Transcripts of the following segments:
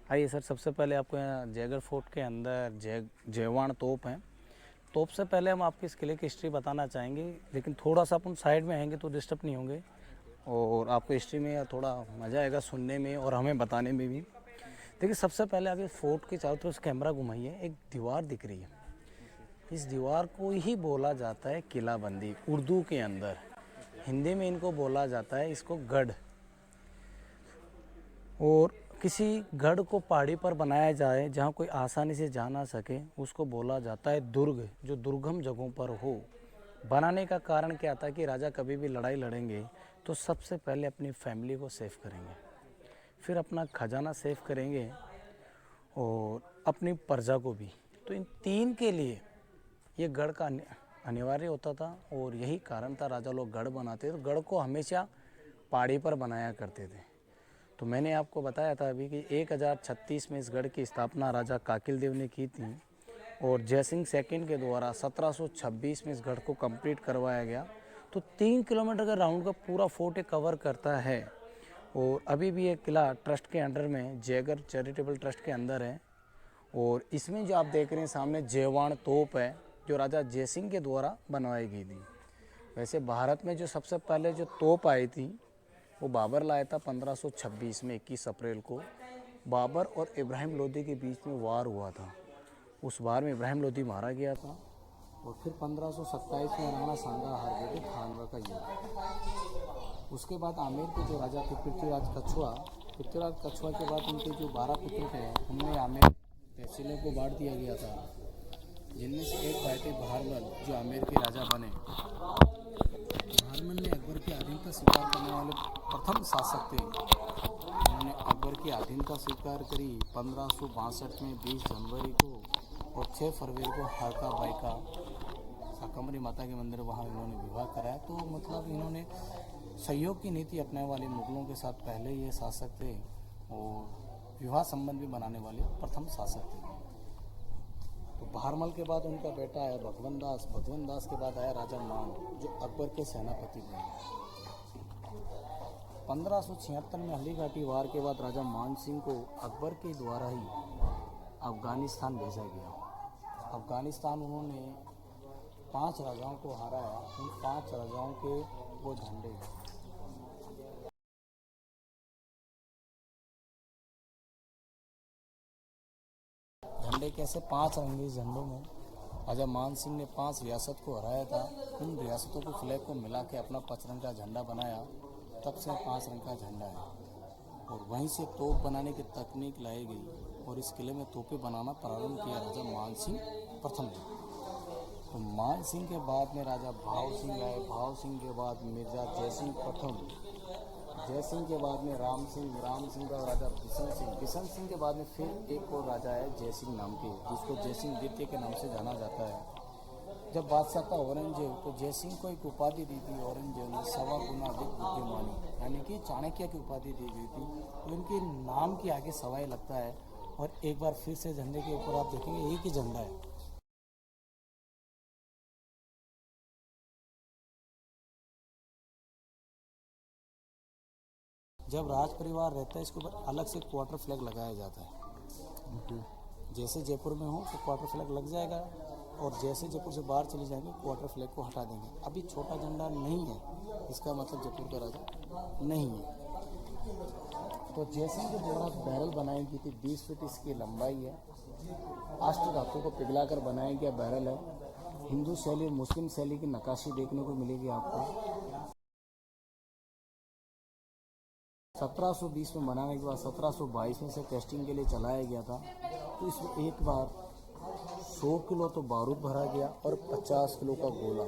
आइए सर, सबसे पहले आपको यहाँ जयगढ़ फोर्ट के अंदर जयवाण तोप हैं। तोप से पहले हम आपकी इस किले की हिस्ट्री बताना चाहेंगे, लेकिन थोड़ा सा अपन साइड में आएंगे तो डिस्टर्ब नहीं होंगे और आपको हिस्ट्री में थोड़ा मज़ा आएगा सुनने में और हमें बताने में भी। देखिए, सबसे पहले आप इस फोर्ट के चारों तरफ कैमरा घुमाइए, एक दीवार दिख रही है। इस दीवार को ही बोला जाता है किलाबंदी उर्दू के अंदर। हिंदी में इनको बोला जाता है इसको गढ़। और किसी गढ़ को पहाड़ी पर बनाया जाए जहाँ कोई आसानी से जा ना सके, उसको बोला जाता है दुर्ग, जो दुर्गम जगहों पर हो। बनाने का कारण क्या था कि राजा कभी भी लड़ाई लड़ेंगे तो सबसे पहले अपनी फैमिली को सेव करेंगे, फिर अपना खजाना सेव करेंगे और अपनी प्रजा को भी। तो इन तीन के लिए ये गढ़ का अनिवार्य होता था और यही कारण था राजा लोग गढ़ बनाते थे। तो गढ़ को हमेशा पहाड़ी पर बनाया करते थे। तो मैंने आपको बताया था अभी कि 1036 में इस गढ़ की स्थापना राजा काकिल देव ने की थी और जयसिंह सेकंड के द्वारा 1726 में इस गढ़ को कंप्लीट करवाया गया। तो 3 किलोमीटर का राउंड का पूरा फोर्ट कवर करता है और अभी भी ये किला ट्रस्ट के अंडर में, जयगढ़ चैरिटेबल ट्रस्ट के अंदर है। और इसमें जो आप देख रहे हैं सामने जयवाण तोप है, जो राजा जयसिंह के द्वारा बनवाई गई थी। वैसे भारत में जो सबसे पहले जो तोप आई थी वो बाबर लाया था 1526 में, 21 अप्रैल को। बाबर और इब्राहिम लोदी के बीच में वार हुआ था। उस वार में इब्राहिम लोदी मारा गया था और फिर 1527 में राणा सांगा हार गए थे खानवा का युद्ध। उसके बाद आमेर के जो राजा थे पृथ्वीराज कछुआ के बाद उनके जो 12 पुत्र थे उनमें आमेर तहसीलों को बांट दिया गया था, जिनमें से एक भाई थे बहारमल, जो आमेर के राजा बने। बहारमल ने अकबर की अधीनता स्वीकार करने वाले प्रथम शासक थे। उन्होंने अकबर की अधीनता स्वीकार करी 1562 में 20 जनवरी को और 6 फरवरी को हरका बाई का शाकंभरी माता के मंदिर वहाँ इन्होंने विवाह कराया। तो मतलब इन्होंने सहयोग की नीति अपनाने वाले मुगलों के साथ पहले ये शासक थे और विवाह संबंध भी बनाने वाले प्रथम शासक थे। तो बहारमल के बाद उनका बेटा आया भगवंत दास के बाद आया राजा मान, जो अकबर के सेनापति बने। 1576 में हल्दीघाटी वार के बाद राजा मान सिंह को अकबर के द्वारा ही अफगानिस्तान भेजा गया। अफगानिस्तान उन्होंने 5 राजाओं को हराया। उन 5 राजाओं के वो झंडे कैसे 5 रंगी झंडों में राजा मान सिंह ने 5 रियासत को हराया था। उन रियासतों को फ्लैग को मिला के अपना 5 रंग का झंडा बनाया, तब से 5 रंग का झंडा है। और वहीं से तोप बनाने की तकनीक लाई गई और इस किले में तोपें बनाना प्रारंभ किया राजा मान सिंह प्रथम ने। तो मान सिंह के बाद में राजा भाव सिंह आए, भाव सिंह के बाद मिर्जा जयसिंह प्रथम, जयसिंह के बाद में राम सिंह का राजा बिशन सिंह के बाद में फिर एक और राजा है जयसिंह नाम के, जिसको जयसिंह द्वितीय के नाम से जाना जाता है। जब बादशाह था औरंगजेब, तो जयसिंह को एक उपाधि दी थी औरंगजेब ने, 1.25 गुना अधिक बुद्धिमानी, यानी कि चाणक्य की उपाधि दी गई थी। तो इनके नाम के आगे सवाई लगता है। और एक बार फिर से झंडे के ऊपर आप देखेंगे एक ही झंडा है। जब राज परिवार रहता है इसके ऊपर अलग से क्वार्टर फ्लैग लगाया जाता है। जैसे जयपुर में हो तो क्वार्टर फ्लैग लग जाएगा और जैसे जयपुर से बाहर चले जाएंगे क्वार्टर फ्लैग को हटा देंगे। अभी छोटा झंडा नहीं है, इसका मतलब जयपुर का राजा नहीं है। तो जयसिंह के द्वारा बैरल बनाई गई थी, 20 फीट इसकी लंबाई है। अष्ट धातु को पिघलाकर बनाया गया बैरल है। हिंदू शैली और मुस्लिम शैली की नक्काशी देखने को मिलेगी आपको। 1720 में बनाने के बाद 1722 में से टेस्टिंग के लिए चलाया गया था। तो इसमें एक बार 100 किलो तो बारूद भरा गया और 50 किलो का गोला।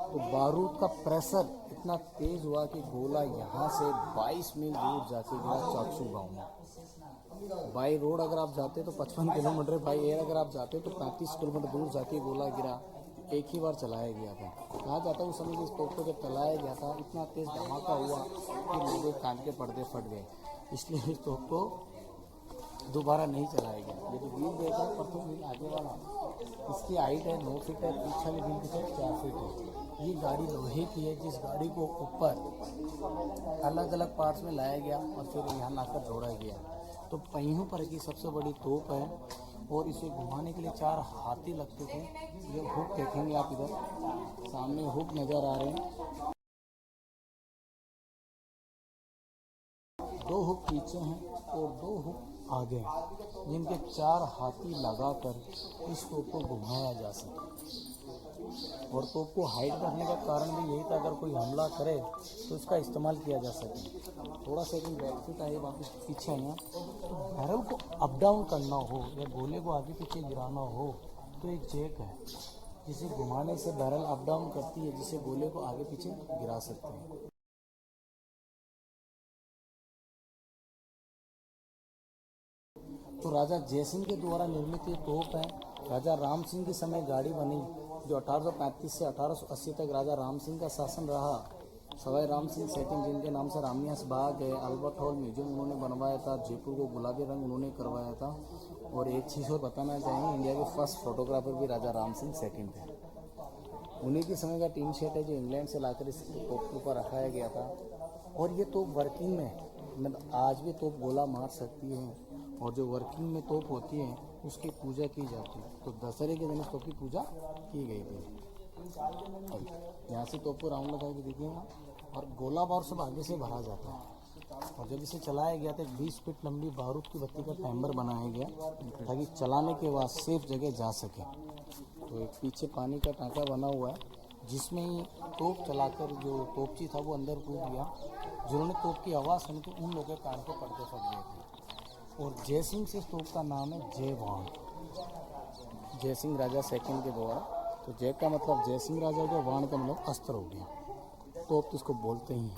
तो बारूद का प्रेशर इतना तेज हुआ कि गोला यहाँ से 22 मील दूर जाके गिरा चाकसू गांव में। बाई रोड अगर आप जाते तो 55 किलोमीटर, बाई एयर अगर आप जाते तो 35 किलोमीटर दूर जाके गोला गिरा। एक ही बार चलाया गया था। कहा जाता है उस समय इस तोप को जब चलाया गया था इतना तेज धमाका हुआ कि लोगों के कान के पर्दे फट गए। इसलिए इस तोप को दोबारा नहीं चलाया गया। ये जो व्हील देख रहे हैं प्रथम व्हील आगे वाला, इसकी हाइट है 9 फीट है, पीछे वाली व्हील की हाइट 4 फीट है। ये गाड़ी लोहे की है, जिस गाड़ी को ऊपर अलग अलग पार्ट्स में लाया गया और फिर यहाँ लाकर जोड़ा गया। तो पहियों पर की सबसे बड़ी तोप है और इसे घुमाने के लिए 4 हाथी लगते थे। ये हुक देखेंगे आप, इधर सामने हुक नज़र आ रहे हैं, 2 हुक पीछे हैं और 2 हुक आगे हैं, जिनके 4 हाथी लगाकर इस तोप को घुमाया जा सके। और तोप को हाइट रखने का कारण भी यही था, अगर कोई हमला करे तो इसका इस्तेमाल किया जा सके। थोड़ा सेकंड बैक फुट आए, वापस पीछे आए, तो बैरल को अप डाउन करना हो या गोले को आगे पीछे गिराना हो तो एक जैक है जिसे घुमाने से बैरल अप डाउन करती है, जिसे गोले को आगे पीछे गिरा सकते हैं। तो राजा जयसिंह के द्वारा निर्मित ये तोप है। राजा राम सिंह के समय गाड़ी बनी, जो 1835 से 1880 तक राजा राम सिंह का शासन रहा। सवाई राम सिंह सेकंड, जिनके नाम से रामनिवास बाग है, अल्बर्ट हॉल म्यूजियम उन्होंने बनवाया था, जयपुर को गुलाबी रंग उन्होंने करवाया था। और एक चीज़ और बताना चाहेंगे, इंडिया के फर्स्ट फोटोग्राफर भी राजा राम सिंह सेकंड थे। उन्हीं के समय का टीन शेट है जो इंग्लैंड से लाकर इस तोप के ऊपर रखाया गया था। और ये तोप वर्किंग में, मतलब आज भी तोप गोला मार सकती है। और जो वर्किंग में तोप होती है उसकी पूजा की जाती है। तो दशहरे के दिन इस तोप की पूजा की गई थी। यहाँ से तोप को राउंड लगा के देखिएगा, और गोला बारूद सब आगे से भरा जाता है। और जब इसे चलाया गया तो 20 फीट लंबी बारूद की बत्ती का टैम्बर बनाया गया, ताकि चलाने के बाद सेफ जगह जा सके। तो एक पीछे पानी का टाँका बना हुआ है, जिसमें तोप चलाकर जो तोपची था वो अंदर कूद गया। जिन्होंने तोप की आवाज़ सुन के उन लोगों के कान को पर्दे फट गए थे। और जयसिंह से तोप का नाम है जयवाण, जयसिंह राजा सेकंड के द्वारा। तो जय का मतलब जयसिंह राजा हो गया, वाण का मतलब अस्त्र हो गया। तोप तो इसको बोलते ही हैं।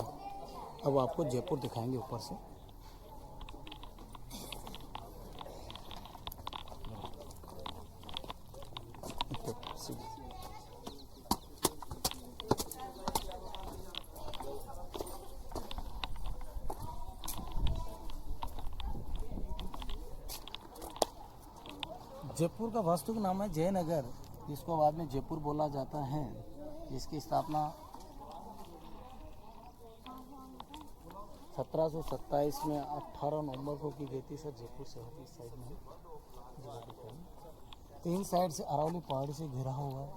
अब आपको जयपुर दिखाएंगे ऊपर से। जयपुर का वास्तविक नाम है जयनगर, जिसको बाद में जयपुर बोला जाता है। जिसकी स्थापना 1727 में 18 नवंबर को की गई थी। सर जयपुर शहर की साइड में 3 साइड से अरावली पहाड़ी से घिरा हुआ है।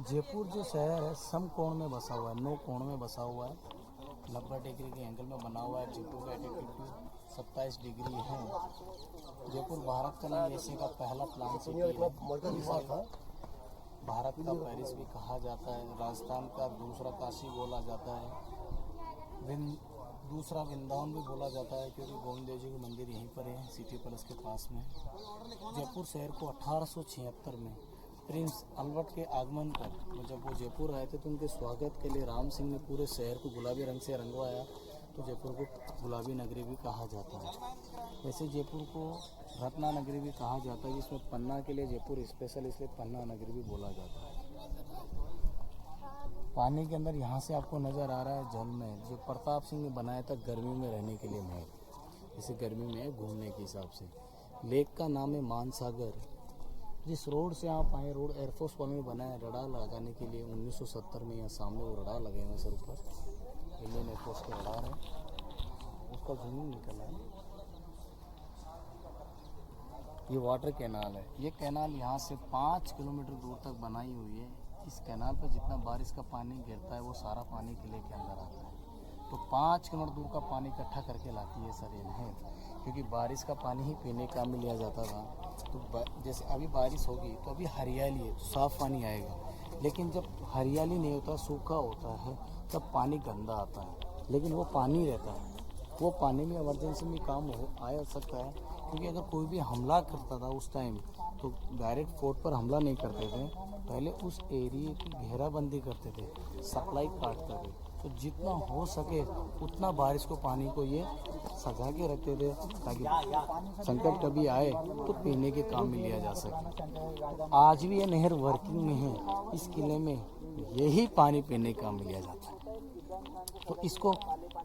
जयपुर जो शहर है समकोण में बसा हुआ है, 9 कोण में बसा हुआ है, 90 डिग्री के एंगल में बना हुआ है। जयपुर का एटीट्यूड 27 डिग्री है। जयपुर भारत का नहीं, एशिया का पहला प्लान सिटी है। भारत का पेरिस भी कहा जाता है। राजस्थान का दूसरा काशी बोला जाता है। दूसरा वृंदावन भी बोला जाता है, क्योंकि गोविंद देव जी के मंदिर यहीं पर है, सिटी पैलेस के पास में। जयपुर शहर को 1876 में प्रिंस अल्बर्ट के आगमन पर, जब वो जयपुर आए थे तो उनके स्वागत के लिए राम सिंह ने पूरे शहर को गुलाबी रंग से रंगवाया। तो जयपुर को गुलाबी नगरी भी कहा जाता है। वैसे जयपुर को रत्ना नगरी भी कहा जाता है, जिसमें पन्ना के लिए जयपुर स्पेशल, इसलिए पन्ना नगरी भी बोला जाता है। पानी के अंदर यहाँ से आपको नज़र आ रहा है जल महल, जो प्रताप सिंह ने बनाया था गर्मी में रहने के लिए महल। जैसे गर्मी में घूमने के हिसाब से। लेक का नाम है मानसागर। जिस रोड से आप आए, रोड एयरफोर्स वन में बना है रडार लगाने के लिए। 1970 में यहाँ सामने वो रडार लगे हुए हैं सर ऊपर, इंडियन एयरफोर्स के रडार है, उसका जूमिंग निकला है। ये वाटर कैनाल है। ये कैनाल यहाँ से 5 किलोमीटर दूर तक बनाई हुई है। इस कैनाल पर जितना बारिश का पानी गिरता है वो सारा पानी किले के अंदर आता है। तो 5 किलोमीटर दूर का पानी इकट्ठा करके लाती है सर ये नहर, क्योंकि बारिश का पानी ही पीने काम में लिया जाता था। तो जैसे अभी बारिश होगी तो अभी हरियाली है तो साफ़ पानी आएगा, लेकिन जब हरियाली नहीं होता, सूखा होता है, तब पानी गंदा आता है। लेकिन वो पानी रहता है, वो पानी में इमरजेंसी में काम आ सकता है। क्योंकि अगर कोई भी हमला करता था उस टाइम, तो डायरेक्ट फोर्ट पर हमला नहीं करते थे, पहले उस एरिए की घेराबंदी करते थे, सप्लाई काटते थे। तो जितना हो सके उतना बारिश को पानी को ये सजा के रखते थे ताकि संकट कभी आए तो पीने के काम में लिया जा सके। आज भी ये नहर वर्किंग में है। इस किले में यही पानी पीने के काम में लिया जाता है। तो इसको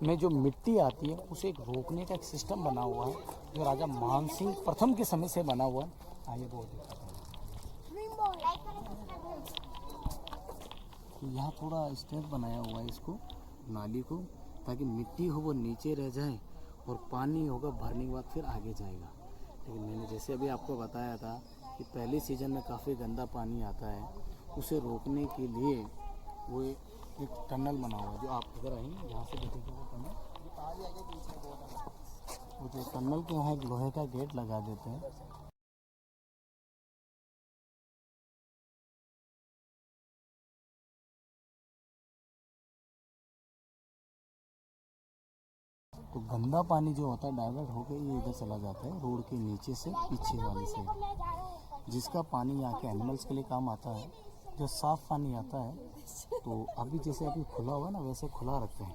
में जो मिट्टी आती है उसे एक रोकने का एक सिस्टम बना हुआ है जो राजा मानसिंह प्रथम के समय से बना हुआ है। आइए वो दिखाते हैं। यहाँ थोड़ा स्टेप बनाया हुआ है इसको नाली को, ताकि मिट्टी हो वो नीचे रह जाए और पानी होगा भरने के बाद फिर आगे जाएगा। लेकिन मैंने जैसे अभी आपको बताया था कि पहले सीजन में काफ़ी गंदा पानी आता है, उसे रोकने के लिए वो एक टनल बना हुआ है जो आप इधर आएंगे यहाँ से देखेंगे वो टनल, वो जो टनल के यहाँ एक लोहे का गेट लगा देते हैं। तो गंदा पानी जो होता है डाइवर्ट होकर ये इधर चला जाता है रोड के नीचे से पीछे वाली साइड, जिसका पानी यहाँ के एनिमल्स के लिए काम आता है। जो साफ़ पानी आता है तो अभी जैसे अभी खुला हुआ है ना वैसे खुला रखते हैं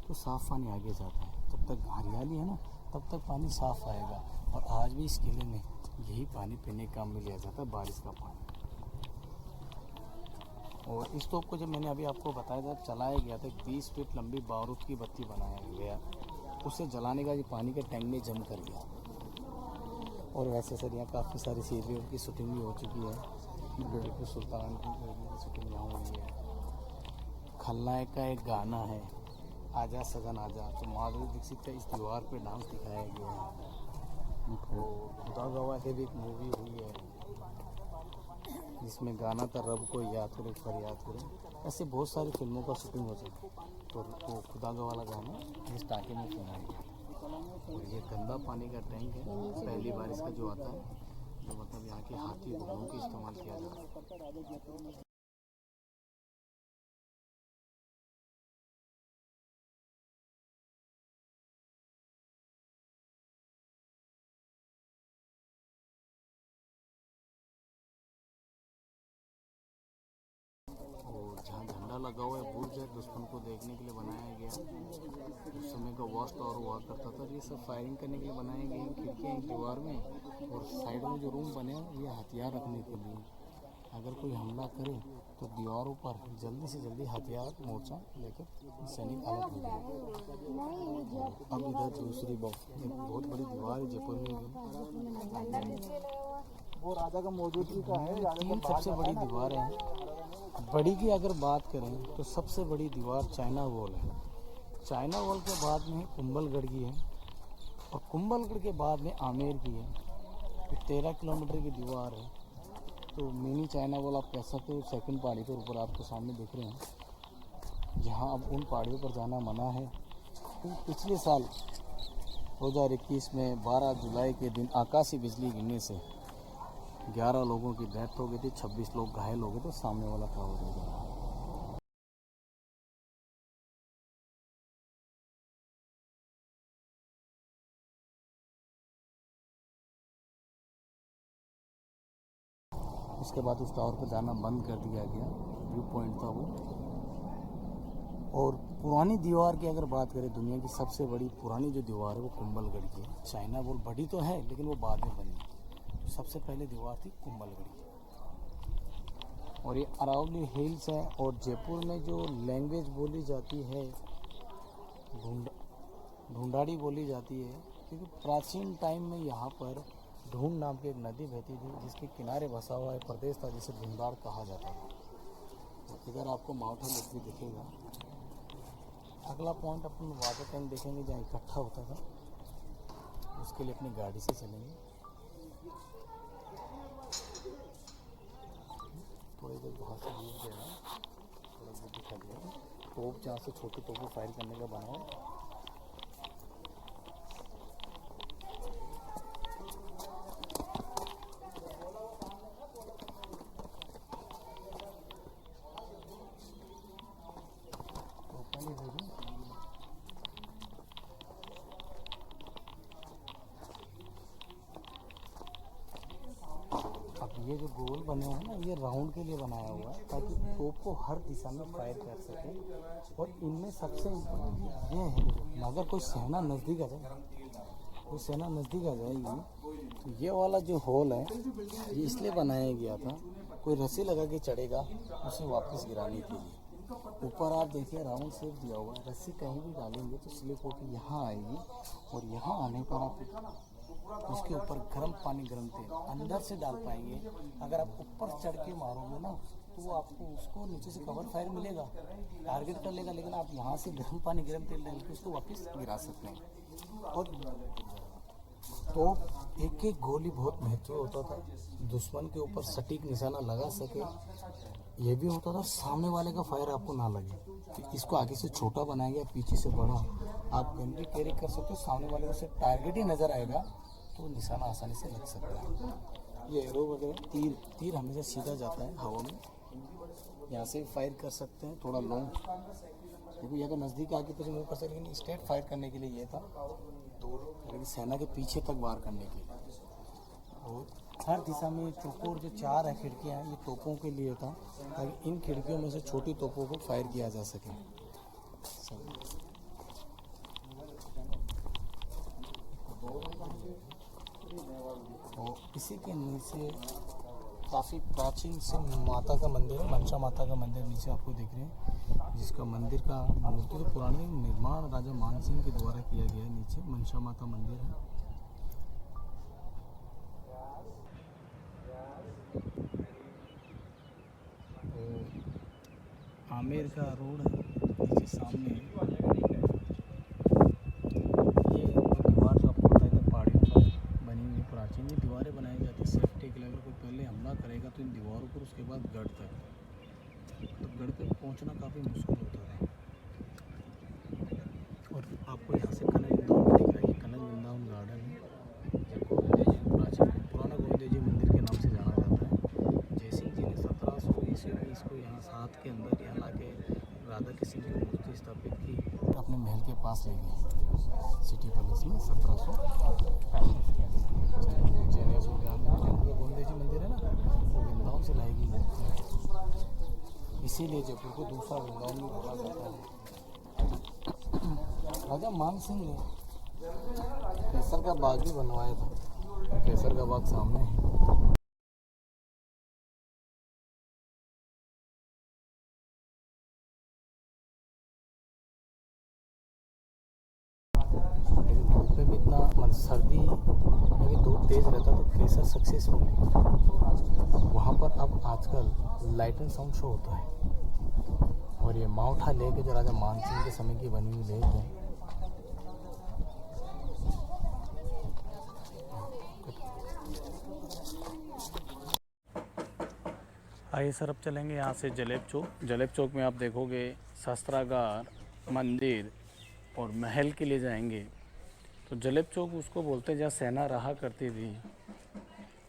तो साफ़ पानी आगे जाता है। जब तक हरियाली है ना तब तक पानी साफ़ आएगा। और आज भी इस किले में यही पानी पीने के काम में लिया जाता है, बारिश का पानी। और इस तोप को जब मैंने अभी आपको बताया था चलाया गया था, 20 फीट लंबी बारूद की बत्ती बनाया गया, उसे जलाने का ये पानी के टैंक में जम कर गया। और वैसे सर यहाँ काफ़ी सारी सीरियल की शूटिंग भी हो चुकी है। टीपू सुल्तान की शूटिंग यहाँ हुई है। खलनायक का एक गाना है आजा सजन आजा, तो माधुरी दीक्षित का इस दीवार पे डांस दिखाया गया है। तो खुदा गवाह के भी एक मूवी हुई है जिसमें गाना था रब को याद करो फरियाद करो। ऐसे बहुत सारी फिल्मों का शूटिंग हो चुका। तो वो खुदा गवाह वाला गाना इस टाँके में सुनाया गया। और ये गंदा पानी का टैंक है, पहली बारिश का जो आता है, जो मतलब यहाँ के हाथी घोड़ों के इस्तेमाल किया जाता है। और जहाँ झंडा लगा हुआ है बुर्ज है, दुश्मन को देखने के लिए बनाया गया। उस समय का वॉच टावर हुआ करता था। ये सब फायरिंग करने के लिए बनाए गए। खिड़कियाँ एक दीवार में और साइड में जो रूम बने हैं ये हथियार रखने के लिए। अगर कोई हमला करे तो दीवारों पर जल्दी से जल्दी हथियार मोर्चा लेकर सैनिक अलग हो जाए। अब इधर दूसरी बहुत बड़ी दीवार है जयपुर में, वो राजा का मौजूदगी का है। तीन सबसे बड़ी दीवार है। बड़ी की अगर बात करें तो सबसे बड़ी दीवार चाइना वॉल है। चाइना वॉल के बाद में कुंभलगढ़ की है और कुंभलगढ़ के बाद में आमेर की है। तो 13 किलोमीटर की दीवार है। तो मिनी चाइना वॉल आप कह सकते हो। सेकंड पहाड़ी के ऊपर आपको सामने दिख रहे हैं, जहां अब उन पहाड़ियों पर जाना मना है। तो पिछले साल 2021 में 12 जुलाई के दिन आकाशीय बिजली गिरने से 11 लोगों की डेथ हो गई थी, 26 लोग घायल हो गए थे। सामने वाला टावर हो गया। उसके बाद उस टावर पर जाना बंद कर दिया गया। व्यू पॉइंट था वो। और पुरानी दीवार की अगर बात करें, दुनिया की सबसे बड़ी पुरानी जो दीवार है वो कुंभलगढ़ की है। चाइना वॉल बड़ी तो है लेकिन वो बाद में बनी। सबसे पहले दीवार थी कुंभलगढ़ की। और ये अरावली हिल्स है। और जयपुर में जो लैंग्वेज बोली जाती है ढूंढाड़ी बोली जाती है, क्योंकि प्राचीन टाइम में यहाँ पर ढूंढ नाम की एक नदी बहती थी जिसके किनारे बसा हुआ एक प्रदेश था जिसे ढूंढाड़ कहा जाता था। तो इधर आपको माउंटेन लेक भी दिखेगा। अगला पॉइंट अपन वाटर टैंक देखेंगे जहाँ इकट्ठा होता था, उसके लिए अपनी गाड़ी से चलेंगे। थोड़ी देर बाहर से व्यू देना, थोड़ा व्यू दिखा दिया। तोप जहाँ से छोटी तोप को फायर करने का बना है। अब ये जो गोल बने हुए हैं ना, ये राउंड के लिए बनाया हुआ है ताकि तोप को हर दिशा में फायर कर सके। और इनमें सबसे इम्पोर्टेंट ये है, देखो अगर कोई सेना नज़दीक आ जाएगी तो ये वाला जो होल है ये इसलिए बनाया गया था, कोई रस्सी लगा के चढ़ेगा उसे वापस गिराने के लिए। ऊपर आप देखिए राउंड शेप दिया हुआ है, रस्सी कहीं भी डालेंगे तो स्लिप होकर यहाँ आएगी और यहाँ आने पर आप उसके ऊपर गर्म तेल अंदर से डाल पाएंगे। अगर आप ऊपर चढ़ के मारोगे ना तो आपको उसको नीचे से कवर फायर मिलेगा, टारगेट कर लेगा, लेकिन आप वहाँ से गर्म तेल डाल के उसको वापस गिरा सकते हैं। और तो एक एक गोली बहुत महत्वपूर्ण होता था, दुश्मन के ऊपर सटीक निशाना लगा सके। ये भी होता था सामने वाले का फायर आपको ना लगे, तो इसको आगे से छोटा बनाया गया, पीछे से बड़ा। आप गन भी कैरी कर सकते हो, सामने वाले को सिर्फ टारगेट ही नज़र आएगा तो निशाना आसानी से लग सकता है। ये एरो वगैरह तीर हमेशा सीधा जाता है हवा में, यहाँ से भी फायर कर सकते हैं थोड़ा लॉन्ग, क्योंकि अगर नज़दीक आके तो मूव कर सकते, लेकिन स्ट्रेट फायर करने के लिए ये था, दूर लेकिन सेना के पीछे तक वार करने के लिए। और हर दिशा में चौकोर जो 4 है खिड़कियाँ हैं, ये तोपों के लिए था ताकि इन खिड़कियों में से छोटी तोपों को फायर किया जा सके। और इसी के नीचे काफ़ी प्राचीन से माता का मंदिर है, मनसा माता का मंदिर नीचे आपको दिख रहे हैं, जिसका मंदिर का मूर्ति तो पुराने निर्माण राजा मानसिंह के द्वारा किया गया है। नीचे मनसा माता मंदिर है। तो आमेर का रोड है नीचे सामने, ये दीवार जो आपको बताया था पहाड़ियों पर बनी हुई प्राचीन, ये दीवारें बनाई जाती है सेफ्टी के लिए। अगर कोई पहले हमला करेगा तो इन दीवारों पर, उसके बाद गढ़ तक, तो गढ़ तक पहुंचना काफ़ी मुश्किल होता था। और आपको यहाँ से कनक वृंदावन भी दिख रहा है, ये कनक वृंदावन गार्डन है, जो गोविंद जी प्राचीन पुराना गोविंद जी मंदिर के नाम से जाना जाता है। जयसिंह जी ने 1700 ईस्वी में इसको यहाँ साथ के अंदर यहाँ ला के राधा कृष्ण जी की मूर्ति स्थापित की, अपने महल के पास ले गए सिटी पैलेस में 1700। गोविंद जी मंदिर है ना, वो वृंदावन से लाई गई मूर्ति है, इसीलिए जयपुर को दूसरा वृंदावन भी बोला जाता है। राजा मानसिंह ने केसर का बाग भी बनवाया था, केसर का बाग सामने है। धूप में भी इतना सर्दी में भी धूप तेज रहता तो केसर सक्सेसफुल है। वहाँ पर अब आजकल लाइट एंड साउंड शो होता है। और ये माउठा लेक है जो राजा मानसिंह के समय की बनी हुई लेक है। आइए सर, अब चलेंगे यहाँ से जलेब चौक। जलेब चौक में आप देखोगे शस्त्रागार, मंदिर और महल के लिए जाएंगे। तो जलेब चौक उसको बोलते हैं जहाँ सेना रहा करती थी,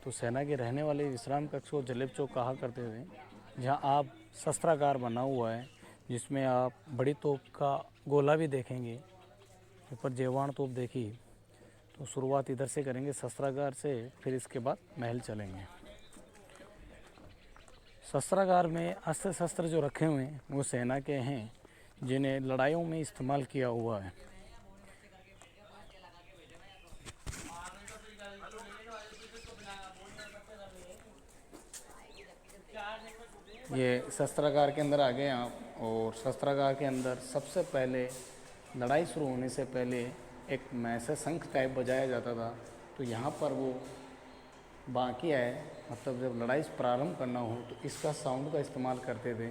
तो सेना के रहने वाले विश्राम कक्ष को जलेब चौक कहा करते थे। जहाँ आप शस्त्रागार बना हुआ है जिसमें आप बड़ी तोप का गोला भी देखेंगे, ऊपर जेवान तोप देखी। तो शुरुआत इधर से करेंगे शस्त्रागार से, फिर इसके बाद महल चलेंगे। शस्त्रागार में अस्त्र शस्त्र जो रखे हुए हैं वो सेना के हैं, जिन्हें लड़ाइयों में इस्तेमाल किया हुआ है। ये शस्त्रागार के अंदर आ गए आप, और शस्त्रागार के अंदर सबसे पहले लड़ाई शुरू होने से पहले एक मैसे शंख टाइप बजाया जाता था। तो यहाँ पर वो बाकी है, मतलब जब लड़ाई प्रारंभ करना हो तो इसका साउंड का इस्तेमाल करते थे,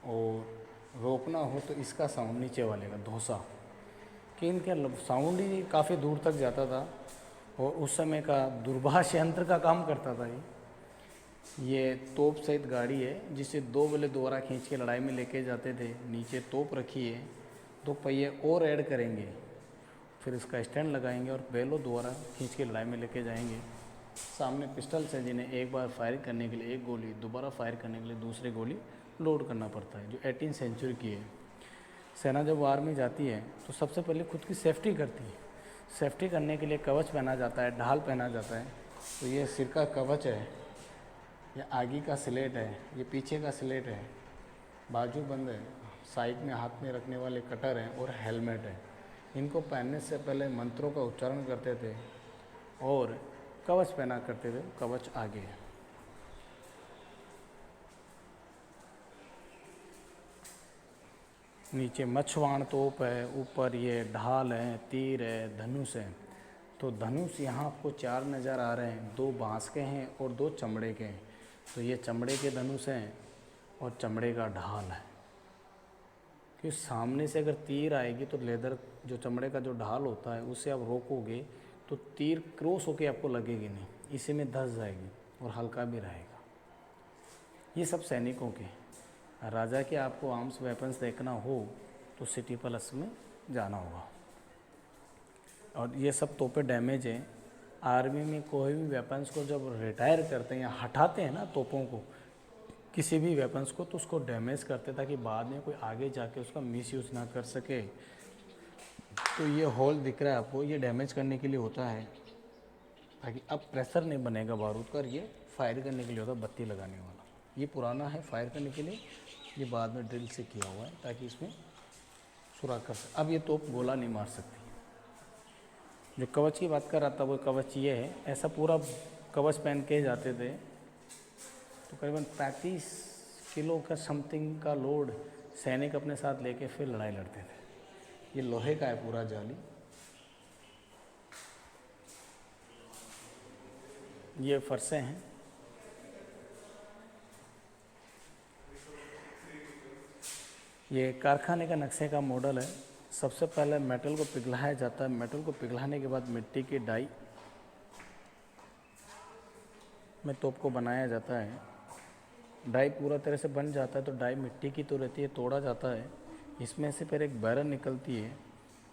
और रोकना हो तो इसका साउंड नीचे वाले का धोसा, कि इनके साउंड ही काफ़ी दूर तक जाता था। और उस समय का दूरभाष यंत्र का काम करता था ये तोप सहित गाड़ी है, जिसे 2 बल्ले द्वारा खींच के लड़ाई में लेके जाते थे। नीचे तोप रखी है, 2 पहिए और ऐड करेंगे, फिर इसका स्टैंड लगाएंगे और बैलों द्वारा खींच के लड़ाई में लेके जाएंगे। सामने पिस्टल्स हैं जिन्हें एक बार फायर करने के लिए एक गोली, दोबारा फायर करने के लिए दूसरी गोली लोड करना पड़ता है, जो 18 सेंचुरी की है। सेना जब वार में जाती है तो सबसे पहले खुद की सेफ्टी करती है। सेफ्टी करने के लिए कवच पहना जाता है, ढाल पहना जाता है। तो ये सिर का कवच है, ये आगे का स्लेट है, ये पीछे का स्लेट है, बाजू बंद है, साइड में हाथ में रखने वाले कटर हैं और हेलमेट है। इनको पहनने से पहले मंत्रों का उच्चारण करते थे और कवच पहना करते थे। कवच आगे है। नीचे मछवाण तोप है, ऊपर ये ढाल है, तीर है, धनुष है। तो धनुष यहाँ आपको 4 नज़र आ रहे हैं, 2 बांस के हैं और 2 चमड़े के हैं। तो ये चमड़े के धनुष हैं और चमड़े का ढाल है। कि सामने से अगर तीर आएगी तो लेदर जो चमड़े का जो ढाल होता है उससे आप रोकोगे तो तीर क्रॉस होके आपको लगेगी नहीं, इसी में धंस जाएगी और हल्का भी रहेगा। ये सब सैनिकों के। राजा के आपको आर्म्स वेपन्स देखना हो तो सिटी पैलेस में जाना होगा। और ये सब तोपें डैमेज हैं। आर्मी में कोई भी वेपन्स को जब रिटायर करते हैं या हटाते हैं ना तोपों को, किसी भी वेपन्स को, तो उसको डैमेज करते ताकि बाद में कोई आगे जाके उसका मिसयूज़ ना कर सके। तो ये होल दिख रहा है आपको, ये डैमेज करने के लिए होता है ताकि अब प्रेशर नहीं बनेगा बारूद का। ये फायर करने के लिए होता है, बत्ती लगाने वाला। ये पुराना है फायर करने के लिए, ये बाद में ड्रिल से किया हुआ है ताकि इसमें सुराख कर सके। अब ये तोप गोला नहीं मार सकती। जो कवच की बात कर रहा था वो कवच ये है। ऐसा पूरा कवच पहन के जाते थे तो करीबन 35 किलो का समथिंग का लोड सैनिक अपने साथ लेके फिर लड़ाई लड़ते थे। ये लोहे का है पूरा जाली। ये फरसे हैं। ये कारखाने का नक्शे का मॉडल है। सबसे पहले मेटल को पिघलाया जाता है। मेटल को पिघलाने के बाद मिट्टी की डाई में तोप को बनाया जाता है। डाई पूरा तरह से बन जाता है तो डाई मिट्टी की तो रहती है, तोड़ा जाता है। इसमें से फिर एक बैरल निकलती है।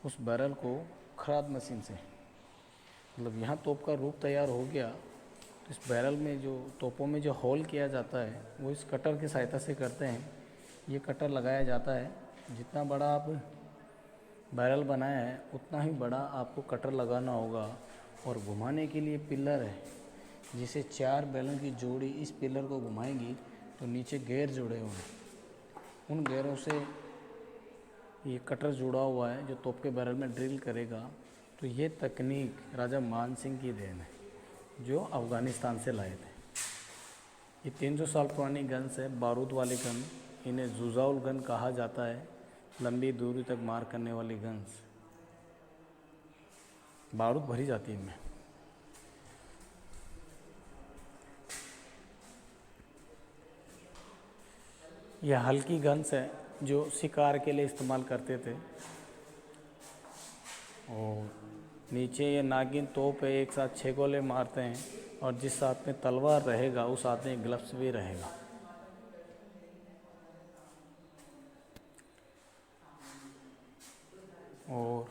उस बैरल को खराद मशीन से, मतलब यहाँ तोप का रूप तैयार हो गया तो इस बैरल में जो तोपों में जो होल किया जाता है वो इस कटर की सहायता से करते हैं। ये कटर लगाया जाता है। जितना बड़ा आप बैरल बनाया है उतना ही बड़ा आपको कटर लगाना होगा। और घुमाने के लिए पिलर है, जिसे 4 बैलों की जोड़ी इस पिलर को घुमाएंगी तो नीचे गेयर जुड़े हुए हैं। उन गेयरों से ये कटर जुड़ा हुआ है जो तोप के बैरल में ड्रिल करेगा। तो ये तकनीक राजा मान सिंह की देन है जो अफ़गानिस्तान से लाए थे। ये 300 साल पुरानी गन्स है, बारूद वाली गन। इन्हें जुजाउल गन कहा जाता है, लंबी दूरी तक मार करने वाली गन्स। बारूद भरी जाती है इनमें। यह हल्की गन्स है जो शिकार के लिए इस्तेमाल करते थे। और नीचे ये नागिन तोप है, एक साथ 6 गोले मारते हैं। और जिस हाथ में तलवार रहेगा उस हाथ में ग्लव्स भी रहेगा। और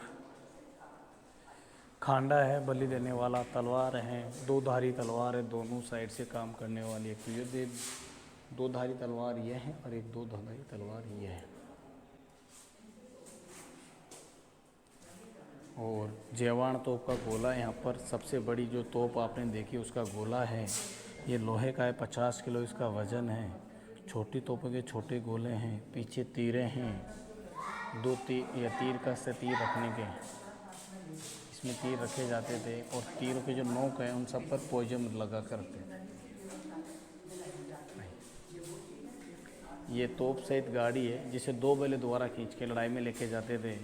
खांडा है बलि देने वाला, तलवार है, 2 धारी तलवार है, दोनों साइड से काम करने वाली। एक तो ये 2 धारी तलवार ये है और एक 2 धारी तलवार ये है। और जेवाण तोप का गोला, यहाँ पर सबसे बड़ी जो तोप आपने देखी उसका गोला है, ये लोहे का है। 50 किलो इसका वज़न है। छोटी तोपों के छोटे गोले हैं। पीछे तीरें हैं, 2 तीर या तीर का से तीर रखने के, इसमें तीर रखे जाते थे। और तीरों के जो नोक हैं उन सब पर पोइजन लगा कर रखते थे। ये तोप सहित गाड़ी है जिसे 2 बैले द्वारा खींच के लड़ाई में लेके जाते थे।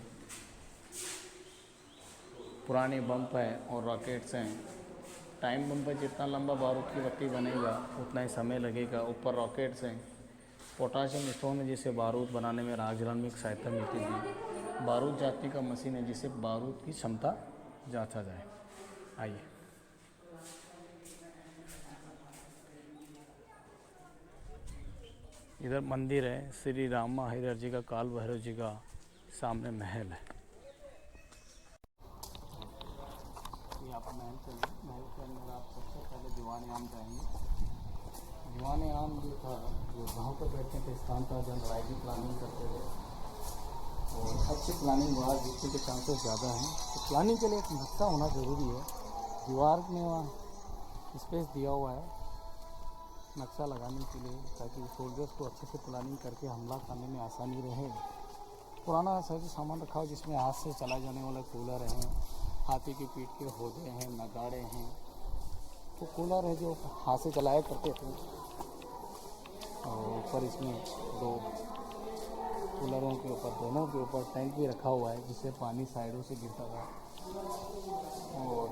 पुरानी बम्प है और रॉकेट्स हैं। टाइम बम पर जितना लंबा बारूद की बत्ती बनेगा उतना ही समय लगेगा। ऊपर रॉकेट्स हैं। पोटाशियम स्टोन है जिससे बारूद बनाने में, आग जलाने में एक सहायता मिलती थी। बारूद जांचने का मशीन है जिससे बारूद की क्षमता जांचा जाए। आइए, इधर मंदिर है श्री रामा हरिहर जी का, काल भैरव जी का। सामने महल है। ये आप महल चलिए। महल के अंदर आप सबसे पहले दीवान आम जाएंगे। दीवान आम जो था वो गाँव पर बैठने के स्थान था जहाँ लड़ाई की प्लानिंग करते थे। और अच्छी प्लानिंग वहाँ जीतने के चांसेस ज़्यादा हैं। तो प्लानिंग के लिए एक नक्शा होना ज़रूरी है। दीवार में वहाँ स्पेस दिया हुआ है नक्शा लगाने के लिए, ताकि सोल्जर्स को अच्छे से प्लानिंग करके हमला करने में आसानी रहे। पुराना साइज सामान रखा हो जिसमें हाथ से चलाए जाने वाले कूलर हैं, हाथी की पीठ के होदे हैं, नगाड़े हैं। तो कूलर है जो हाथ से चलाया करते थे, और ऊपर इसमें दो कूलरों के ऊपर, दोनों के ऊपर टैंक भी रखा हुआ है जिससे पानी साइडों से गिरता था। और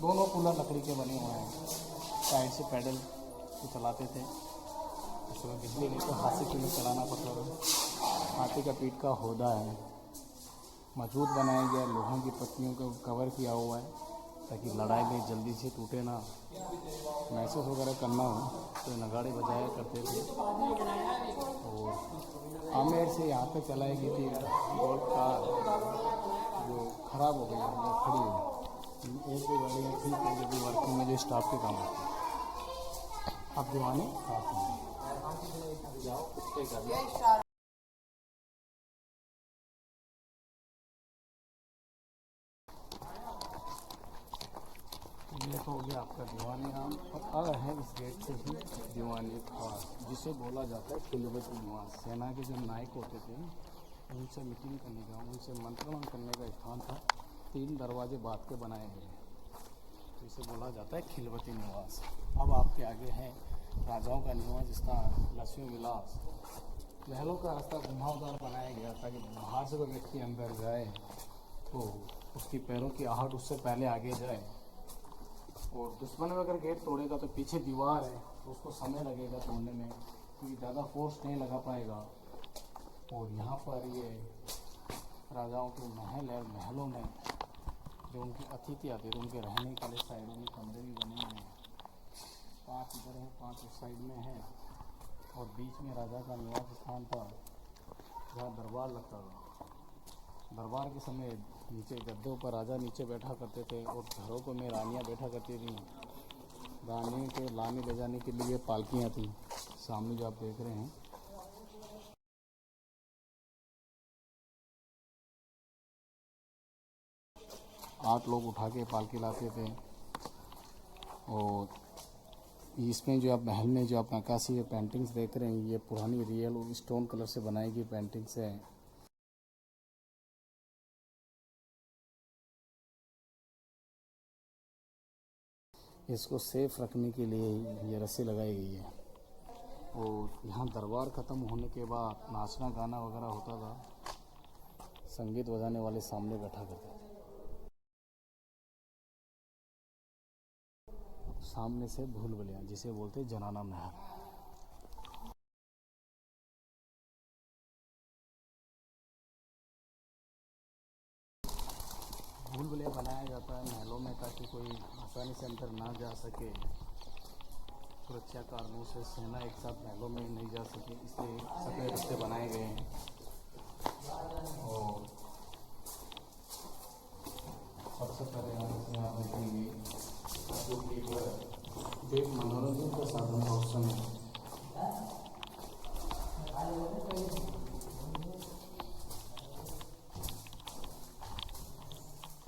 दोनों कूलर लकड़ी के बने हुए हैं, साइड से पैडल को चलाते थे। उसमें बिजली नहीं तो हाथ से कूलर चलाना पड़ता था। हाथी का पीठ का होदा है, मजबूत बनाया गया, लोहों की पत्तियों को कवर किया हुआ है ताकि लड़ाई में जल्दी से टूटे ना। महसूस वगैरह करना हो तो नगाड़े बजाया करते थे। और आमेर से यहाँ तक चलाई गई थी गोल्फ कार, जो ख़राब हो गई, वो खड़ी हुई। एक दो गाड़ियाँ ठीक है जो भी वर्किंग में जो स्टाफ के काम आती है। अब दीवाने खास नहीं जाओ। ये तो हो गया आपका दीवानी आम। और अब है इस गेट से ही दीवानी खास, जिसे बोला जाता है खिलवती निवास। सेना के जो नायक होते थे उनसे मीटिंग करने का, उनसे मंत्रणा करने का स्थान था। 3 दरवाजे बांध के बनाए गए, तो इसे बोला जाता है खिलवती निवास। अब आपके आगे है राजाओं का निवास स्थान लक्ष्मी विलास। महलों का रास्ता घुमावदार बनाया गया ताकि बाहर से कोई व्यक्ति अंदर जाए तो उसकी पैरों की आहट उससे पहले आगे जाए। और दुश्मन अगर गेट तोड़ेगा तो पीछे दीवार है तो उसको समय लगेगा तोड़ने में, क्योंकि ज़्यादा फोर्स नहीं लगा पाएगा। और यहाँ पर ये राजाओं के महल है, महलों में जो उनके अतिथि आते थे उनके रहने के लिए साइडों में कमरे भी बने हुए हैं। 5 इधर है, 5 उस साइड में है, और बीच में राजा का निवास स्थान था जहाँ दरबार लगता था। दरबार के समय नीचे गद्दों पर राजा नीचे बैठा करते थे, और घरों को में रानियाँ बैठा करती थी। रानियों को लाने ले जाने के लिए पालकियाँ थी, सामने जो आप देख रहे हैं। 8 लोग उठा के पालकी लाते थे। और इसमें जो आप महल में जो आप नक्काशी पेंटिंग्स देख रहे हैं, ये पुरानी रियल और स्टोन कलर से बनाई गई पेंटिंग्स है। इसको सेफ रखने के लिए ये रस्सी लगाई गई है। और यहाँ दरबार ख़त्म होने के बाद नाचना गाना वगैरह होता था, संगीत बजाने वाले सामने बैठा करते थे। सामने से भूल भुलैया जिसे बोलते जनाना महल। भूल भुलैया बनाया जाता है महलों में ताकि कोई आसानी से अंदर ना जा सके। सुरक्षा कारणों से सेना एक साथ महलों में नहीं जा सके, इसलिए सफ़ेद रस्ते बनाए गए हैं। और सबसे पहले यहाँ देखेंगे जो एक मनोरंजन का साधन था उस समय।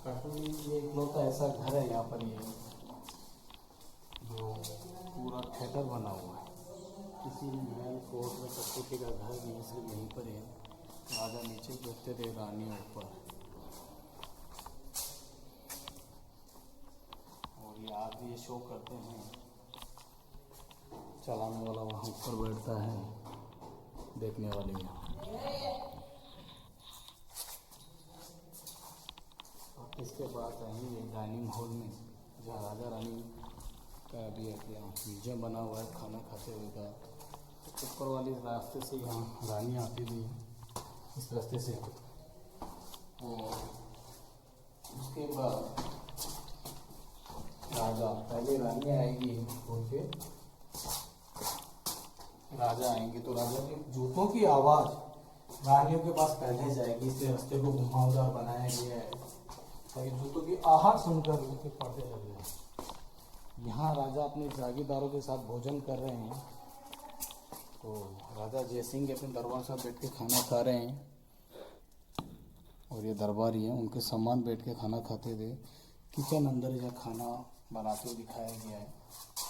कटोरी ये इकलौता ऐसा घर है यहाँ पर, ये जो पूरा थिएटर बना हुआ है। किसी महल कोर्ट में कटोरी का घर नहीं, सिर्फ यहीं पर है। राजा नीचे बैठते थे, रानियाँ ऊपर। और ये आदमी शो करते हैं, चलाने वाला वहाँ ऊपर बैठता है, देखने वाले में। और इसके बाद रहेंगे डाइनिंग हॉल में, जहाँ राजा रानी का भी है, म्यूजियम बना हुआ है खाना खाते हुए का। ऊपर वाले रास्ते से यहाँ रानियाँ आती थी, इस रास्ते से। और उसके बाद राजा, पहले रानियाँ आएंगी और फिर राजा आएंगे। तो राजा के जूतों की आवाज़ रानियों के पास पहले जाएगी, इसलिए रास्ते को घुमावदार बनाया गया है ताकि जूतों की आहट सुनकर उनके पर्दे लग जाए। यहाँ राजा अपने जागीरदारों के साथ भोजन कर रहे हैं। तो राजा जयसिंह अपने दरबार साथ बैठ के खाना खा रहे हैं, और ये दरबारी हैं, उनके सामान बैठ के खाना खाते थे। किचन अंदर या खाना बनाते हुए दिखाया गया है।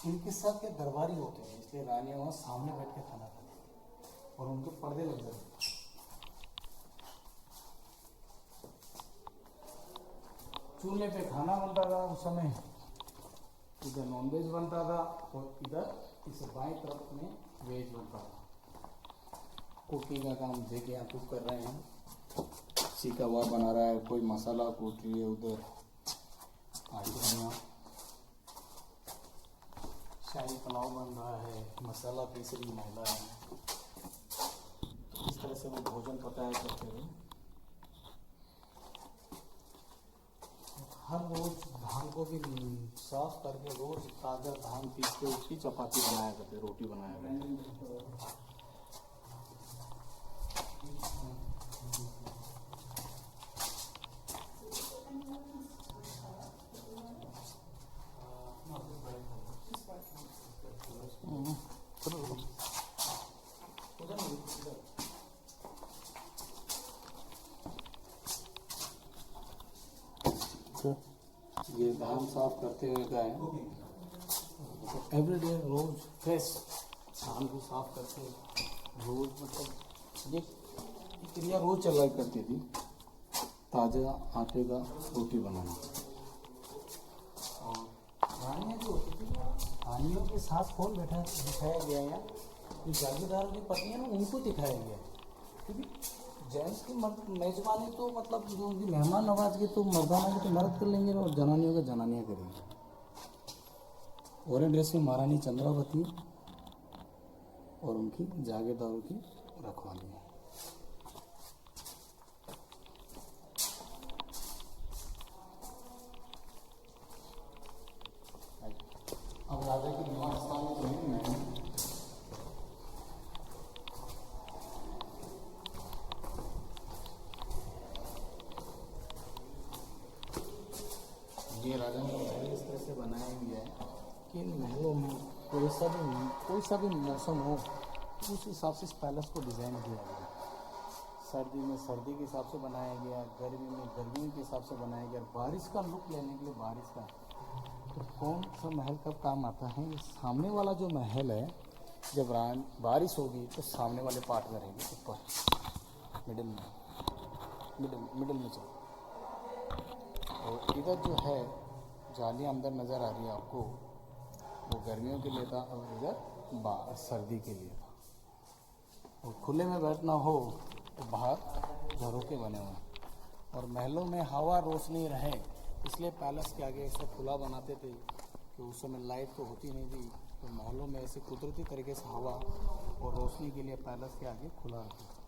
इनके साथ के दरबारी होते हैं, इसलिए रानियाँ वहाँ सामने बैठ के खाना खाती हैं और उनके पर्दे लग जाते हैं। चूल्हे पे खाना बनता था उस समय, इधर नॉनवेज बनता था और इधर इस बाएं तरफ में वेज बनता था। कुकिंग का काम देखे यहाँ कुक कर रहे हैं, सीखा हुआ बना रहा है, कोई मसाला कूट रही है, उधर आइटम शाही पुलाव बन रहा है, मसाला पीस रही महिला है। इस तरह से वो भोजन पकाया करते हुए हर रोज धान को भी साफ करके रोज ताज़ा धान पीस के उसकी चपाती बनाया करते, रोटी बनाया करते। ये धान साफ करते हुए का है, एवरीडे रोज फ्रेश धान को साफ करते रोज, मतलब ये क्रिया रोज चला करती थी, ताज़ा आटे का रोटी बनाना। और रानियाँ जो होती थी, रानियों के साथ कौन बैठा दिखाया गया है, जो जागीरदारों की पत्नी है ना, उनको दिखाया गया है। क्योंकि जेंट्स की मेजबानी तो मतलब जो उनकी मेहमान नवाज की तो मर्दाना की तो मर्द कर लेंगे और जनानियों का जनानियाँ करेंगे। ऑरेंज ड्रेस में महारानी चंद्रावती और उनकी जागीरदारों की रखवाली है। अब राजा की निवास स्थान में जो है महल, ये राजा का महल इस तरह से बनाया गया है कि इन महलों में कोई सा भी मौसम हो उस हिसाब से इस पैलेस को डिज़ाइन किया गया। सर्दी में सर्दी के हिसाब से बनाया गया, गर्मी में गर्मी के हिसाब से बनाया गया, बारिश का लुक लेने के लिए बारिश का। तो कौन सा महल कब काम आता है, ये सामने वाला जो महल है, जब बारिश होगी तो सामने वाले पार्ट में रहेगी, ऊपर मिडिल में चलो। और इधर जो है जालियाँ अंदर नज़र आ रही है आपको, वो गर्मियों के लिए था और इधर सर्दी के लिए था। और खुले में बैठना हो तो बाहर झरोखे बने हुए, और महलों में हवा रोशनी रहे इसलिए पैलेस के आगे ऐसा खुला बनाते थे कि उस समय लाइट तो होती नहीं थी, तो महलों में ऐसे कुदरती तरीके से हवा और रोशनी के लिए पैलेस के आगे खुला रखते।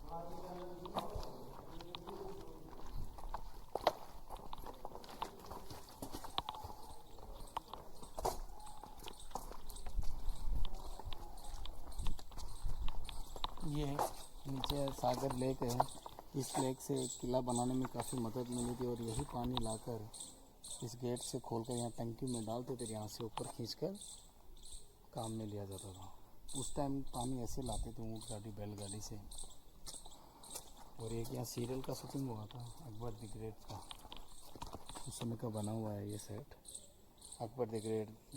ये नीचे सागर लेक है, इस लेक से किला बनाने में काफ़ी मदद मिली थी, और यही पानी लाकर इस गेट से खोलकर यहाँ टंकी में डालते थे, यहाँ से ऊपर खींचकर काम में लिया जाता था। उस टाइम पानी ऐसे लाते थे ऊँट गाड़ी बैलगाड़ी से। और एक यहाँ सीरियल का शूटिंग हुआ था अकबर द ग्रेट का, उस समय का बना हुआ है ये set. Akbar the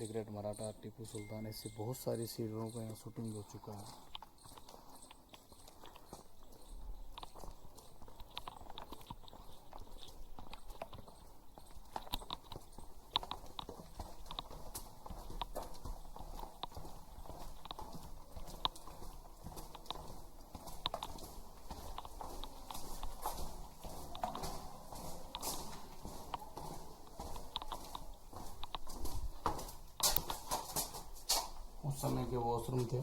great Maratha, Tipu Sultan, ऐसे बहुत सारी सीरियलों का यहाँ शूटिंग हो चुका है। उस समय के वॉशरूम थे,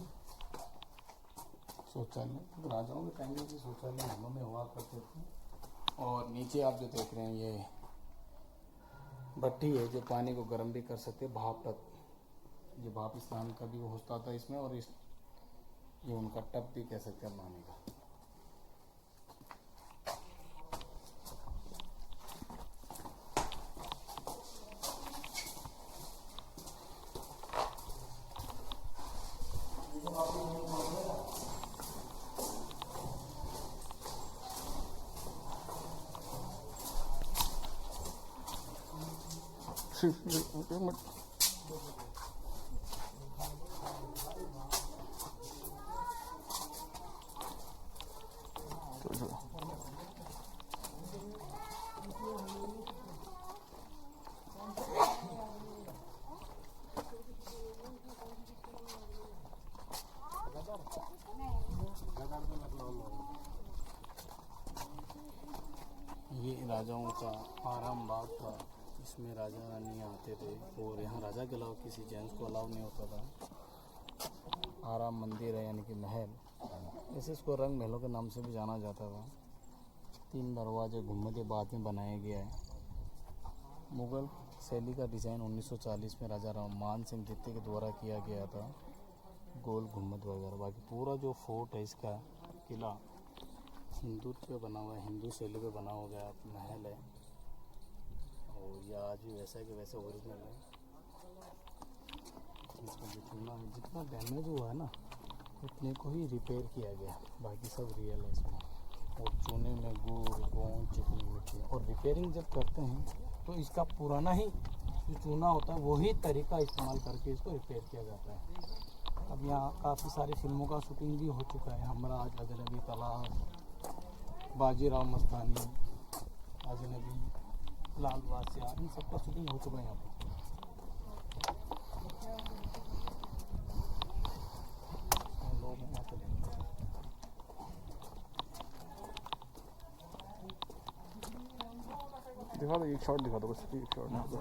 शौचालय राजाओं के टाइम में भी शौचालय महलों में हुआ करते थे। और नीचे आप जो देख रहे हैं ये भट्टी है जो पानी को गर्म भी कर सकते, भाप तक, ये भाप स्नान का भी होता था इसमें, और ये उनका टब भी कह सकते हैं पानी का। चलो चलो। ये राजाओं का आराम बाग था। इसमें राजा रानी आते थे और यहाँ राजा के अलावा किसी जेंट्स को अलाउ नहीं होता था। आराम मंदिर है यानी कि महल, ऐसे इसको रंग महलों के नाम से भी जाना जाता था। 3 दरवाजे घुम्मत बाद में बनाया गया है। मुग़ल शैली का डिज़ाइन 1940 में राजा मान सिंह द्वितीय के द्वारा किया गया था। गोल घुम्मत वगैरह, बाकी पूरा जो फोर्ट है इसका किला हिंदू पे बना हुआ है, हिंदू शैली पे बना हो गया महल है। और यह आज भी वैसा कि वैसा ओरिजिनल है। इसका जो चूना है, जितना डैमेज हुआ है ना उतने को ही रिपेयर किया गया, बाकी सब रियल है इसमें। और चूने में गुड़ गोंद चिकनी मिट्टी, और रिपेयरिंग जब करते हैं तो इसका पुराना ही जो चूना होता है वही तरीका इस्तेमाल करके इसको रिपेयर किया जाता है। अब यहाँ काफ़ी सारी फिल्मों का शूटिंग भी हो चुका है। हमराज, अजनबी, तलाश, बाजीराव मस्तानी, अजनबी, लाल बादशाह, इन सब का शूटिंग हो चुका है यहाँ पर। लोग यहाँ पे दिखा दो, एक शॉट दिखा दो, बस एक शॉट दिखा दो।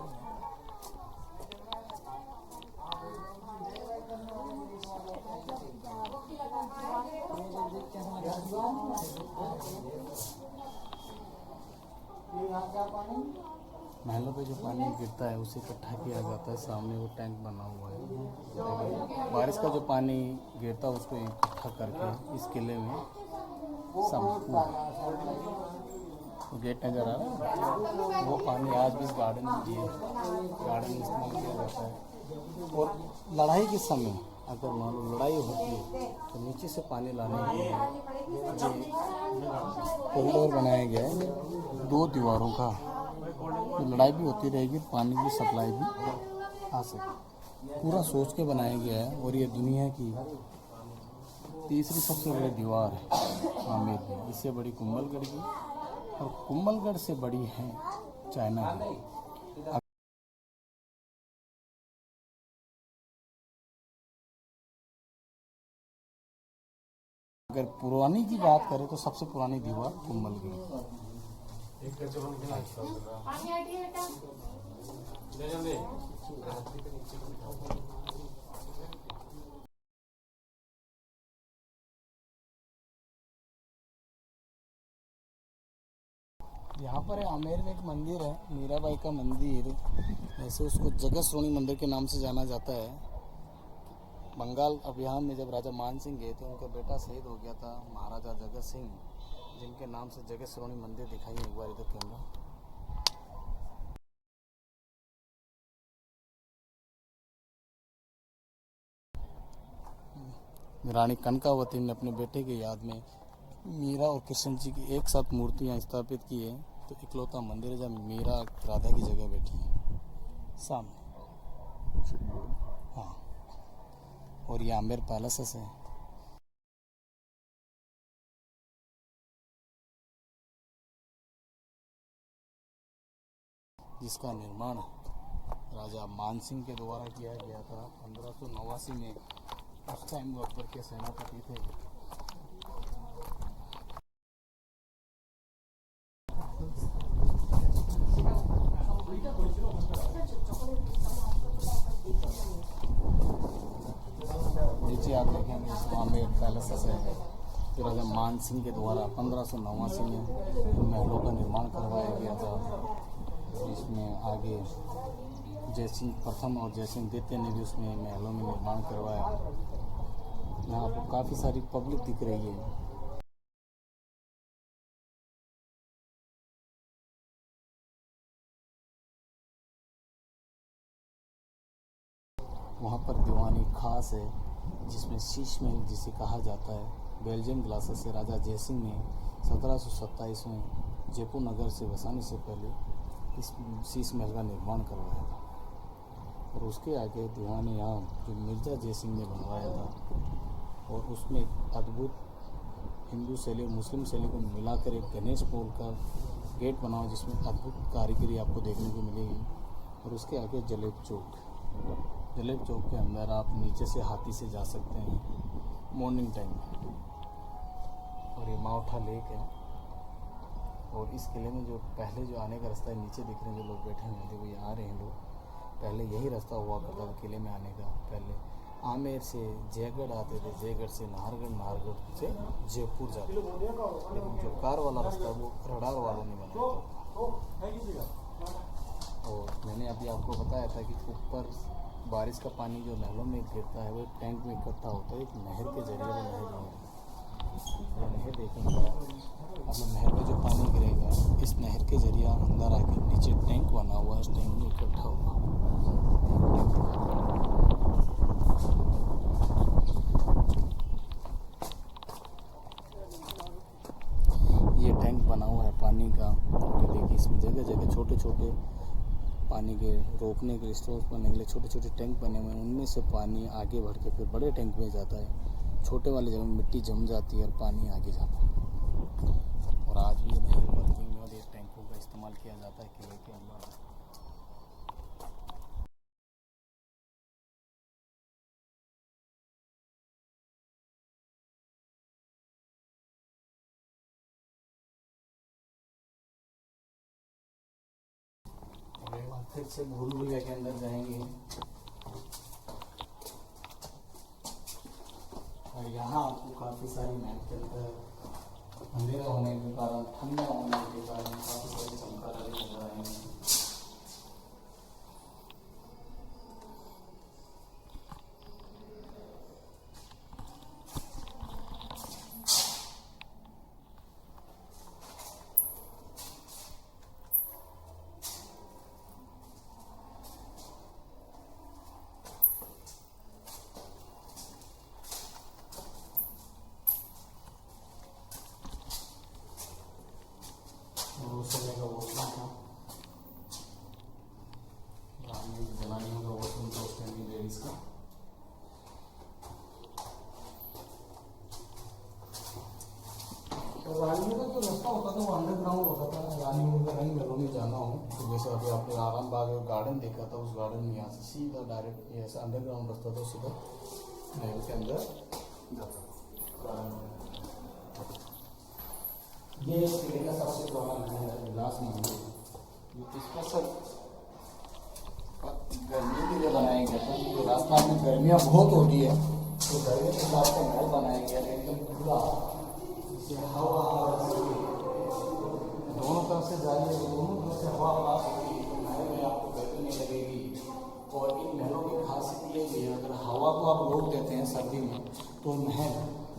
महलों पे जो पानी गिरता है उसे इकट्ठा किया जाता है। सामने वो टैंक बना हुआ है। बारिश का जो पानी गिरता है उसको इकट्ठा करके इस किले में तो गेट नज़र आ रहा है, वो पानी आज भी इस गार्डन में इस्तेमाल किया जाता है। और लड़ाई के समय अगर मान लो लड़ाई होती है तो नीचे से पानी लाने के लिए कॉरिडोर बनाया गया है 2 दीवारों का। तो लड़ाई भी होती रहेगी, पानी की सप्लाई भी आ सके, पूरा सोच के बनाया गया है। और ये दुनिया की तीसरी सबसे बड़ी दीवार है आमेर की। इससे बड़ी कुंभलगढ़ की, और कुंभलगढ़ से बड़ी है चाइना की। अगर पुरानी की बात करें तो सबसे पुरानी दीवार कुंभलगढ़। यहाँ पर आमेर में एक मंदिर है, मीराबाई का मंदिर, ऐसे उसको जगत श्रोणी मंदिर के नाम से जाना जाता है। बंगाल अभियान में जब राजा मान सिंह गए थे, उनका बेटा शहीद हो गया था महाराजा जगत सिंह, जिनके नाम से जगत श्रोणी मंदिर दिखाई एक बार इधर कैमरा। रानी कनकावती ने अपने बेटे की याद में मीरा और कृष्ण जी की एक साथ मूर्तियाँ स्थापित की है। तो इकलौता मंदिर है जहाँ मीरा राधा की जगह बैठी है सामने। हाँ, और ये आमेर पैलेसेस है। जिसका निर्माण राजा मान सिंह के द्वारा किया गया था 1589 में। उस टाइम वो अकबर के सेनापति थे। नीचे आप देखेंगे आमेर पैलेसेस है जो राजा मान सिंह के द्वारा 1589 में महलों का निर्माण करवाया गया था। इसमें आगे जयसिंह प्रथम और जयसिंह द्वितीय ने भी उसमें महलों में निर्माण करवाया। यहाँ पर काफ़ी सारी पब्लिक दिख रही है। वहाँ पर दीवानी खास है जिसमें शीश महल जिसे कहा जाता है, बेल्जियम ग्लासेस से राजा जयसिंह ने 1727 में जयपुर नगर से बसाने से पहले इस शीश महल का निर्माण करवाया था। और उसके आगे दीवानी आम जो मिर्जा जयसिंह ने बनवाया था, और उसमें एक अद्भुत हिंदू शैली और मुस्लिम शैली को मिलाकर एक गणेश पोल का गेट बना हुआ जिसमें अद्भुत कारीगरी आपको देखने को मिलेगी। और उसके आगे जलेब चौक के अंदर आप नीचे से हाथी से जा सकते हैं मॉर्निंग टाइम में। और ये माउठा लेक है। और इस किले में जो पहले जो आने का रास्ता है, नीचे दिख रहे हैं जो लोग बैठे हुए थे वो ये आ रहे हैं लोग। पहले यही रास्ता हुआ करता था किले में आने का। पहले आमेर से जयगढ़ आते थे, जयगढ़ से नाहरगढ़, नाहरगढ़ से जयपुर जाते थे। लेकिन जो कार वाला रास्ता वो रडार वालों ने बनाया था। और मैंने अभी आपको बताया था कि ऊपर बारिश का पानी जो नहरों में गिरता है वो एक टैंक में इकट्ठा होता है, एक नहर के जरिए वो नहर देखेंगे। अब नहर में जो पानी गिरेगा इस नहर के जरिए अंदर आके नीचे टैंक बना हुआ है, इस टैंक में इकट्ठा हुआ। ये टैंक बना हुआ है पानी का। और देखिए इसमें जगह जगह छोटे छोटे पानी के रोकने के लिए, स्टोर करने के लिए छोटे छोटे टैंक बने हुए हैं। उनमें से पानी आगे बढ़ के फिर बड़े टैंक में जाता है। छोटे वाले जगह में मिट्टी जम जाती है और पानी आगे जाता है। और आज भी नहर वर्किंग में और ये टैंकों का इस्तेमाल किया जाता है किले के अंदर। फिर से भूल भुलैया के अंदर जाएंगे। और यहाँ आपको काफ़ी सारी मैप के अंदर अंधेरा होने के कारण, ठंडा होने के कारण काफ़ी सारी चमकादड़ नजर आएंगे। उस समय का वॉशरूम था, जलानियों का वॉशरूम था उस टाइम की लेडीज़ का। तो रानियों का जो रास्ता होता था वो अंडरग्राउंड होता था। रानियों का रंग महलों में जाना हो तो जैसे अभी आपने आराम बाग गार्डन देखा था, उस गार्डन में यहाँ से सीधा डायरेक्ट ऐसा अंडरग्राउंड रास्ता था, सीधा महल के अंदर जाता। ये किले का सबसे पुराना महल है, विलास महल। ये स्पेशल गर्मी के लिए बनाया गया था क्योंकि राजस्थान में गर्मियाँ बहुत होती है, तो गर्मी के हिसाब से महल बनाया गया है एकदम खुला, जिससे हवा दोनों तरफ से जा रही है, दोनों तरफ से हवा पास होगी तो महल में आपको गर्मी नहीं लगेगी। और इन महलों की खासियत ये भी है, अगर हवा को आप रोक देते हैं सर्दी में तो महल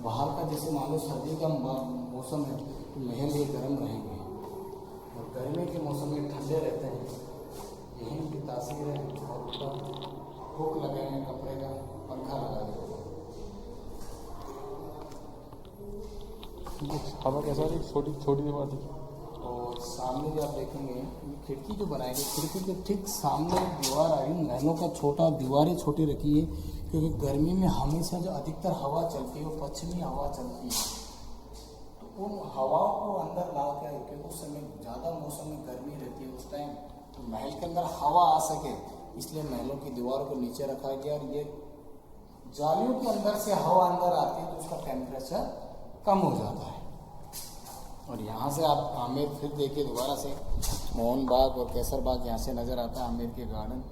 बाहर का, जैसे मान लो सर्दी का मौसम है तो महल ये गर्म रहेंगे और गर्मी के मौसम में ठंडे रहते हैं। यही उनकी तासीर है। और ऊपर हुक लगे हैं, कपड़े का पंखा लगा दिया। हवा कैसा है, छोटी छोटी दीवार थी। और सामने भी आप देखेंगे खिड़की जो बनाई गई, खिड़की के ठीक सामने दीवार आई। महलों का छोटा दीवारें छोटी रखी है क्योंकि गर्मी में हमेशा जो अधिकतर हवा चलती है वो पश्चिमी हवा चलती है, तो उन हवाओं को अंदर ला कर, क्योंकि उस समय ज़्यादा मौसम में गर्मी रहती है उस टाइम, तो महल के अंदर हवा आ सके इसलिए महलों की दीवारों को नीचे रखा गया। और ये जालियों के अंदर से हवा अंदर आती है तो उसका टेम्परेचर कम हो जाता है। और यहाँ से आप आमेर फिर देखिए दोबारा से, मोहन बाग और केसर बाग यहाँ से नज़र आता है, आमेर के गार्डन।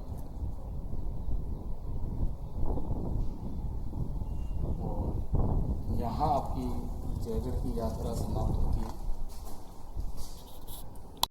और यहाँ आपकी जयगढ़ की यात्रा समाप्त होती है।